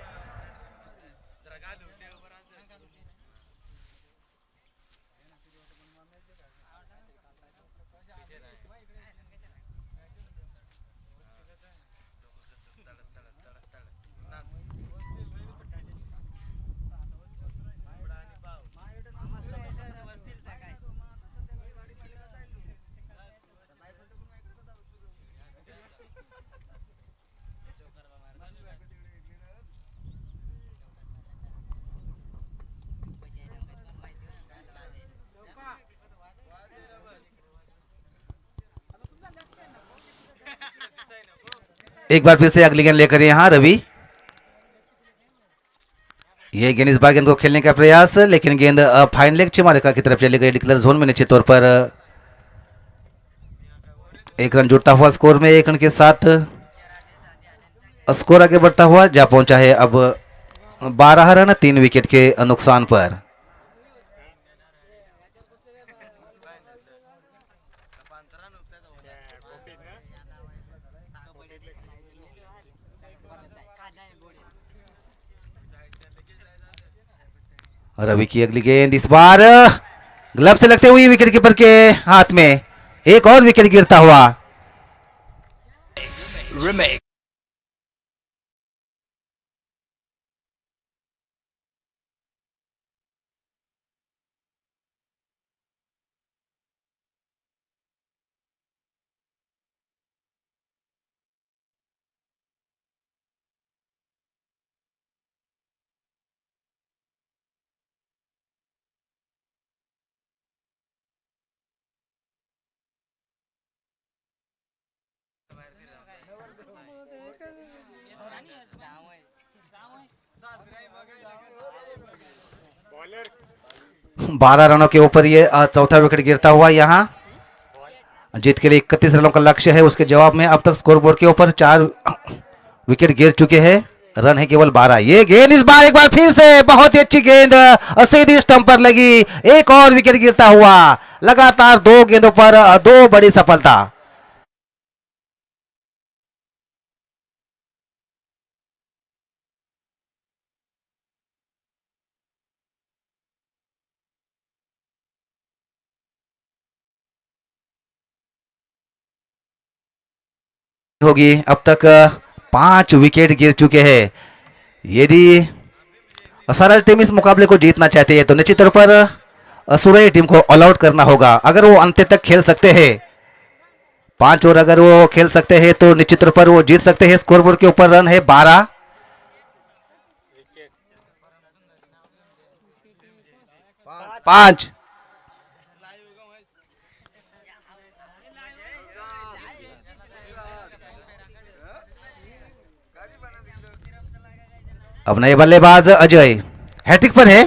एक बार फिर से अगली गेंद लेकर यहाँ रवि, ये गेंद इस बार गेंद को खेलने का प्रयास, लेकिन गेंद फाइन लेग सीमा रेखा की तरफ चली गई। डिक्लेयर जोन में निश्चित तौर पर 1 रन जुड़ता हुआ स्कोर में 1 रन के साथ स्कोर आगे बढ़ता हुआ जा पहुंचा है अब 12 रन 3 विकेट के नुकसान पर। रवि की अगली गेंद इस बार ग्लव से लगते हुए विकेट कीपर के हाथ में एक और विकेट गिरता हुआ। बारह रनों के ऊपर ये चौथा विकेट गिरता हुआ। यहाँ जीत के लिए 31 रनों का लक्ष्य है। उसके जवाब में अब तक स्कोर बोर्ड के ऊपर 4 विकेट गिर चुके हैं। रन है केवल 12। ये गेंद इस बार एक बार फिर से बहुत ही अच्छी गेंद सीधी स्टंप पर लगी। एक और विकेट गिरता हुआ। लगातार 2 गेंदों पर 2 बड़ी सफलता। होगी। अब तक 5 विकेट गिर चुके हैं। यदि सरल टीम इस मुकाबले को जीतना चाहती है तो निश्चित तौर पर सुरई टीम को ऑल आउट करना होगा। अगर वो अंत तक खेल सकते हैं, 5 ओवर अगर वो खेल सकते हैं तो निश्चित तौर पर वो जीत सकते हैं। स्कोरबोर्ड के ऊपर रन है 12। पांच। अब नए बल्लेबाज अजय हैट्रिक पर है।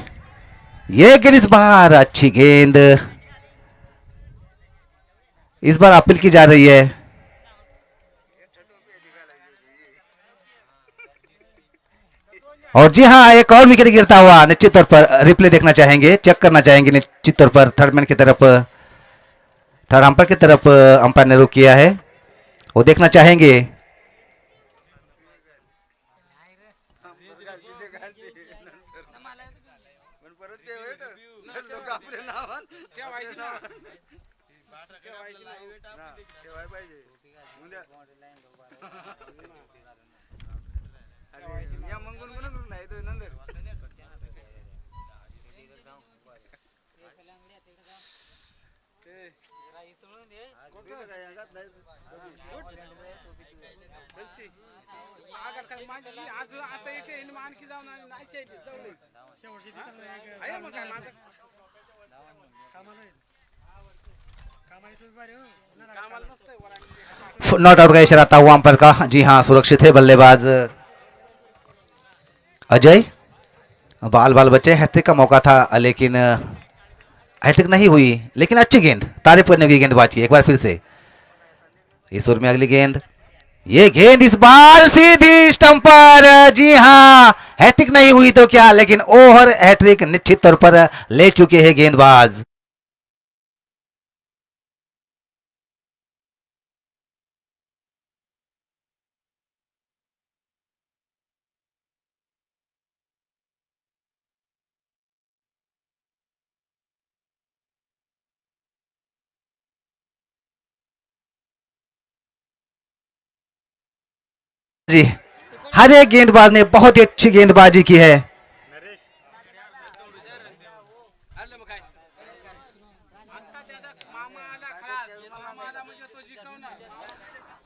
ये गेंद इस बार अच्छी गेंद इस बार अपील की जा रही है। और जी हाँ, एक और विकेट गिरता हुआ। निश्चित तौर पर रिप्ले देखना चाहेंगे, चेक करना चाहेंगे निश्चित तौर पर। थर्ड मैन की तरफ, थर्ड अंपायर की तरफ अंपायर ने रुख किया है, वो देखना चाहेंगे। नॉट आउट का इशारा था हुआ अंपायर का। जी हाँ, सुरक्षित है बल्लेबाज अजय। बाल बाल बच्चे, हैट्रिक का मौका था लेकिन हैट्रिक नहीं हुई। लेकिन अच्छी गेंद, तारीफ करने की गेंदबाज की एक बार फिर से। इस ओवर में अगली गेंद, ये गेंद इस बार सीधी स्टंप पर। जी हाँ, हैट्रिक नहीं हुई तो क्या, लेकिन ओवर हैट्रिक निश्चित तौर पर ले चुके हैं गेंदबाज। जी, हर एक गेंदबाज ने बहुत ही अच्छी गेंदबाजी की है।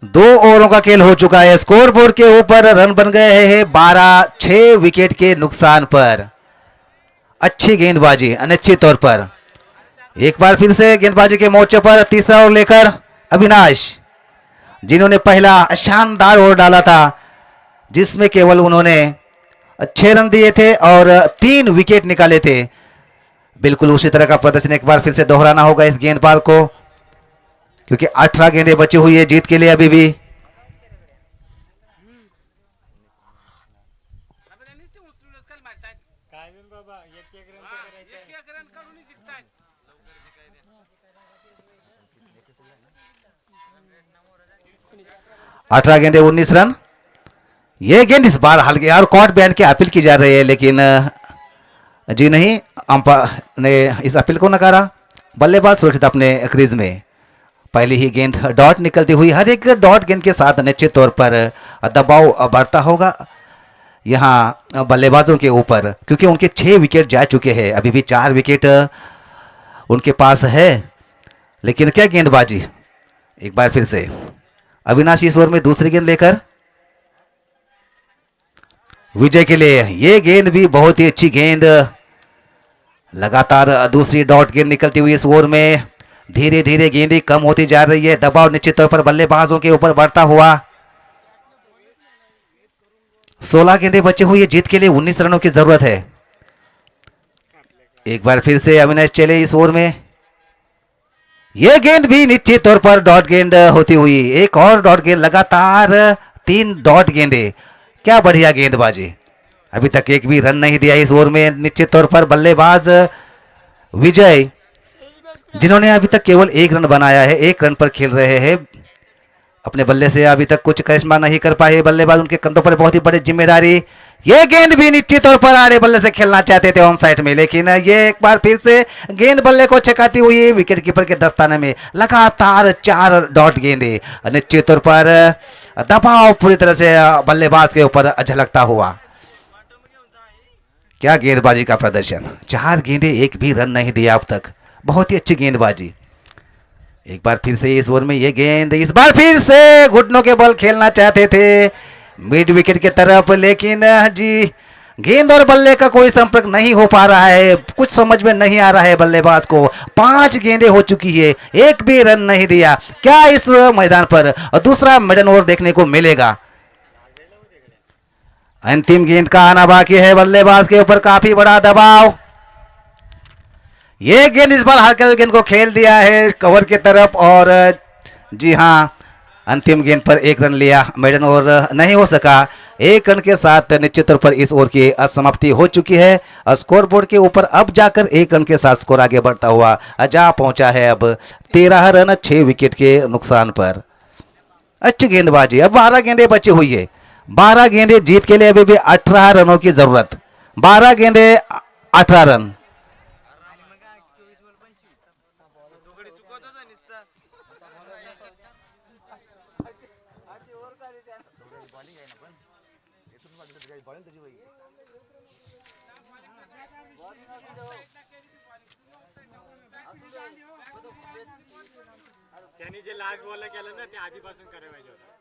दो ओवरों का खेल हो चुका है। स्कोर बोर्ड के ऊपर रन बन गए हैं 12, 6 विकेट के नुकसान पर। अच्छी गेंदबाजी अनिश्चित तौर पर। एक बार फिर से गेंदबाजी के मोर्चे पर तीसरा ओवर लेकर अविनाश, जिन्होंने पहला शानदार ओवर डाला था जिसमें केवल उन्होंने 6 रन दिए थे और 3 विकेट निकाले थे। बिल्कुल उसी तरह का प्रदर्शन एक बार फिर से दोहराना होगा इस गेंदबाज को, क्योंकि 18 गेंदें बची हुई है जीत के लिए अभी भी। बाबा 18 गेंदे 19 रन। ये गेंद इस बार हल्के और कॉट बैंड की अपील की जा रही है, लेकिन जी नहीं, अंपायर ने इस अपील को नकारा। बल्लेबाज सुरक्षित अपने क्रीज में। पहली ही गेंद डॉट निकलती हुई, हर एक डॉट गेंद के साथ निश्चित तौर पर दबाव बढ़ता होगा यहाँ बल्लेबाजों के ऊपर, क्योंकि उनके 6 विकेट जा चुके हैं, अभी भी 4 विकेट उनके पास है। लेकिन क्या गेंदबाजी, एक बार फिर से अविनाश इस ओवर में दूसरी गेंद लेकर विजय के लिए। ये गेंद भी बहुत ही अच्छी गेंद, लगातार दूसरी डॉट गेंद निकलती हुई इस ओवर में। धीरे धीरे गेंदें कम होती जा रही है, दबाव निश्चित तौर पर बल्लेबाजों के ऊपर बढ़ता हुआ। 16 गेंदें बची हुई है, जीत के लिए 19 रनों की जरूरत है। एक बार फिर से अविनाश चले इस ओवर में। यह गेंद भी निश्चित तौर पर डॉट गेंद होती हुई, एक और डॉट गेंद, लगातार 3 डॉट गेंदें। क्या बढ़िया गेंदबाजी, अभी तक एक भी रन नहीं दिया इस ओवर में। निश्चित तौर पर बल्लेबाज विजय, जिन्होंने अभी तक केवल 1 रन बनाया है, 1 रन पर खेल रहे हैं, अपने बल्ले से अभी तक कुछ करिश्मा नहीं कर पाए बल्लेबाज, उनके कंधों पर बहुत ही बड़ी जिम्मेदारी। ये गेंद भी निश्चित तौर पर आड़े बल्ले से खेलना चाहते थे ऑन साइड में, लेकिन ये एक बार फिर से गेंद बल्ले को चकाती हुई विकेट कीपर के दस्ताने में। लगातार 4 डॉट गेंदे, निश्चित तौर पर दबाव पूरी तरह से बल्लेबाज के ऊपर झलकता हुआ। क्या गेंदबाजी का प्रदर्शन, 4 गेंदे, एक भी रन नहीं दिया अब तक, बहुत ही अच्छी गेंदबाजी। एक बार फिर से इस ओवर में ये गेंद, इस बार फिर से घुटनों के बल खेलना चाहते थे मिड विकेट की तरफ, लेकिन जी गेंद और बल्ले का कोई संपर्क नहीं हो पा रहा है, कुछ समझ में नहीं आ रहा है बल्लेबाज को। 5 गेंदें हो चुकी है, एक भी रन नहीं दिया। क्या इस मैदान पर दूसरा मिडन ओवर देखने को मिलेगा? अंतिम गेंद का आना बाकी है, बल्लेबाज के ऊपर काफी बड़ा दबाव। ये गेंद इस बार हल्के गेंद को खेल दिया है कवर की तरफ, और जी हाँ, अंतिम गेंद पर 1 रन लिया, मेडन ओवर नहीं हो सका। 1 रन के साथ निश्चित तौर पर इस ओवर की समाप्ति हो चुकी है। स्कोर बोर्ड के ऊपर अब जाकर 1 रन के साथ स्कोर आगे बढ़ता हुआ जा पहुंचा है अब 13 रन 6 विकेट के नुकसान पर। अच्छी गेंदबाजी, अब 12 गेंदें बची हुई है, 12 गेंदें, जीत के लिए अभी भी 18 रनों की जरूरत। 12 गेंदें 18 रन। त्यांनी जे लास्ट बॉल केलं ना ते आधीपासून करायला पाहिजे होतं.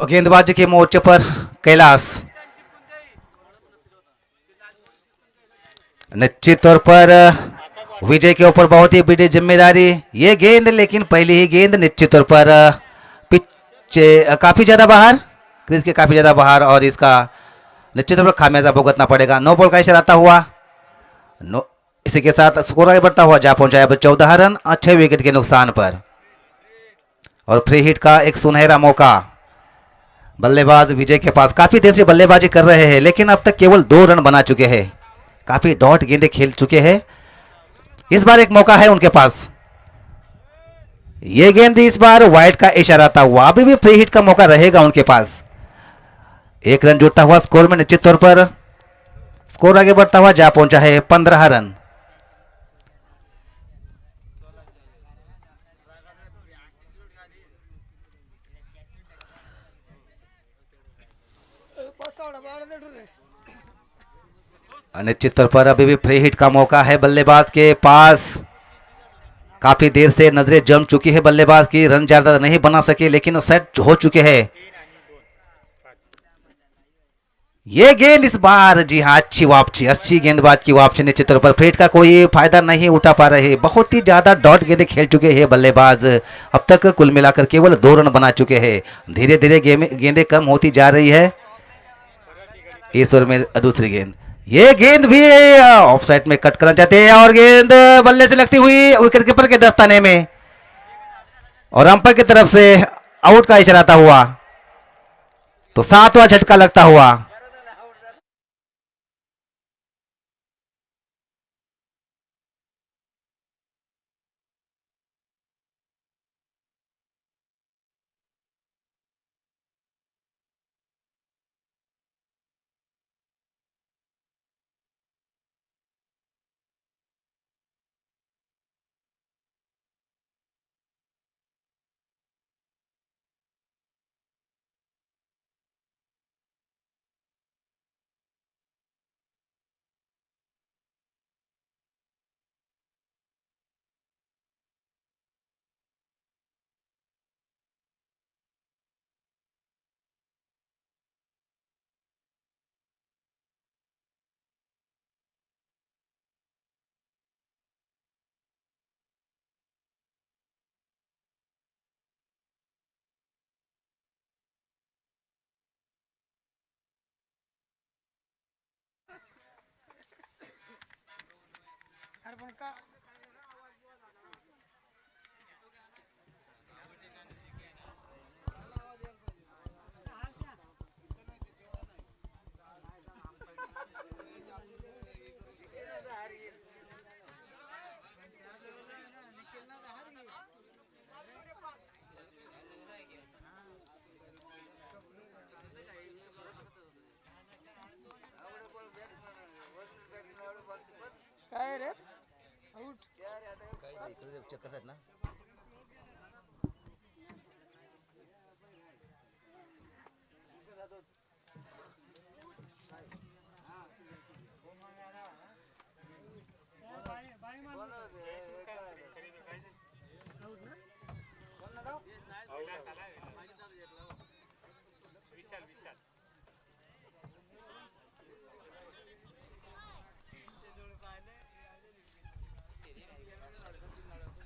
गेंदबाजी के मोर्चे पर कैलाश, निश्चित तौर पर विजय के ऊपर बहुत ही बड़ी जिम्मेदारी। ये गेंद, लेकिन पहली ही गेंद निश्चित तौर पर पिच काफी ज्यादा बाहर, क्रीज के काफी ज्यादा बाहर, और इसका निश्चित तौर पर खामियाजा भुगतना पड़ेगा। नो बॉल का इशारा आता हुआ, नो, इसी के साथ स्कोर आगे बढ़ता हुआ जा पहुंचा है अब 14 रन 6 विकेट के नुकसान पर। और फ्री हिट का एक सुनहरा मौका बल्लेबाज विजय के पास। काफी देर से बल्लेबाजी कर रहे हैं, लेकिन अब तक केवल 2 रन बना चुके हैं, काफी डॉट गेंदें खेल चुके हैं। इस बार एक मौका है उनके पास। यह गेंद इस बार वाइड का इशारा था हुआ, अभी भी फ्री हिट का मौका रहेगा उनके पास। 1 रन जुड़ता हुआ स्कोर में, निश्चित तौर पर स्कोर आगे बढ़ता हुआ जा पहुंचा है 15 रन। निश्चित तौर पर अभी भी फ्री हिट का मौका है बल्लेबाज के पास। काफी देर से नजरें जम चुकी है बल्लेबाज की, रन ज्यादा नहीं बना सके, लेकिन सेट हो चुके हैं। ये गेंद इस बार, जी हाँ, अच्छी वापसी, अच्छी गेंदबाज की वापसी। निश्चित तौर पर फ्री हिट का कोई फायदा नहीं उठा पा रहे, बहुत ही ज्यादा डॉट गेंदें खेल चुके हैं बल्लेबाज। अब तक कुल मिलाकर केवल 2 रन बना चुके हैं। धीरे धीरे गेंदें कम होती जा रही है। इस ओवर में दूसरी गेंद, ये गेंद भी ऑफ साइड में कट करना चाहते हैं और गेंद बल्ले से लगती हुई विकेट कीपर के दस्ताने में और अंपायर की तरफ से आउट का इशारा आता हुआ, तो 7वां झटका लगता हुआ।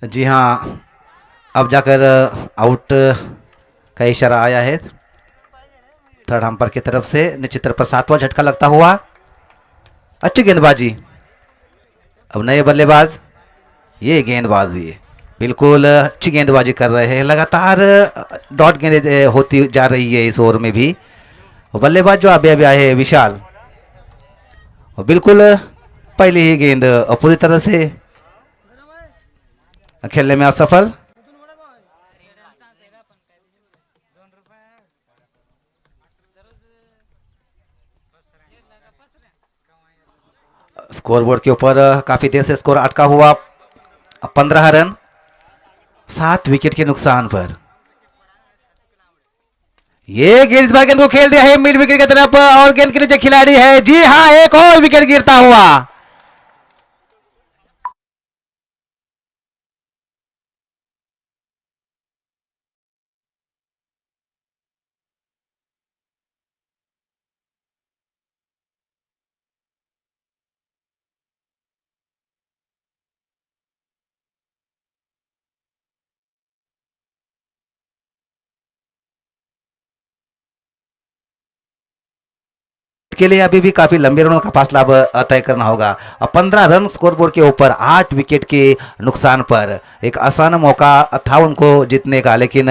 जी हाँ, अब जाकर आउट का इशारा आया है थर्ड अंपायर की तरफ से। निश्चित तौर पर 7वां झटका लगता हुआ। अच्छी गेंदबाजी। अब नए बल्लेबाज, ये गेंदबाज भी बिल्कुल अच्छी गेंदबाजी कर रहे हैं। लगातार डॉट गेंदें होती जा रही है इस ओवर में भी। बल्लेबाज जो अभी अभी आए हैं विशाल, और बिल्कुल पहली ही गेंद पूरी तरह से खेलने में असफल। स्कोरबोर्ड के ऊपर काफी देर से स्कोर अटका हुआ 15 रन 7 विकेट के नुकसान पर। ये गेंद गेंद को खेल दिया है मिड विकेट की तरफ और गेंद के नीचे खिलाड़ी है। जी हाँ, एक और विकेट गिरता हुआ। के लिए अभी भी काफी लंबे रनों का फासला अब तय करना होगा। अब 15 रन स्कोरबोर्ड के ऊपर 8 विकेट के नुकसान पर एक आसान मौका था उनको जीतने का, लेकिन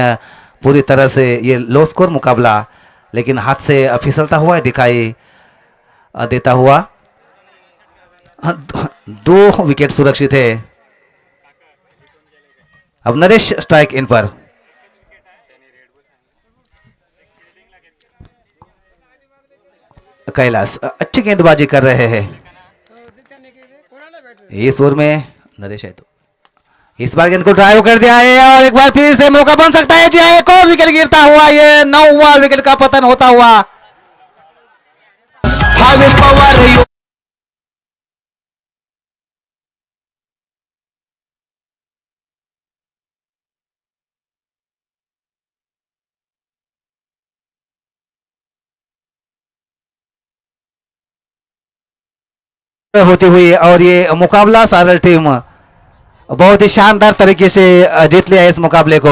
पूरी तरह से ये लो स्कोर मुकाबला लेकिन हाथ से फिसलता हुआ दिखाई देता हुआ। 2 विकेट सुरक्षित है। अब नरेश स्ट्राइक इन पर। कैलाश अच्छी गेंदबाजी कर रहे हैं इस ओवर में। नरेश है तो इस बार गेंद को ड्राइव कर दिया है और एक बार फिर से मौका बन सकता है। जी हाँ, एक और विकेट गिरता हुआ। ये 9वां विकेट का पतन होता हुआ। होती हुई और ये मुकाबला सारल टीम बहुत ही शानदार तरीके से जीत लिया है इस मुकाबले को।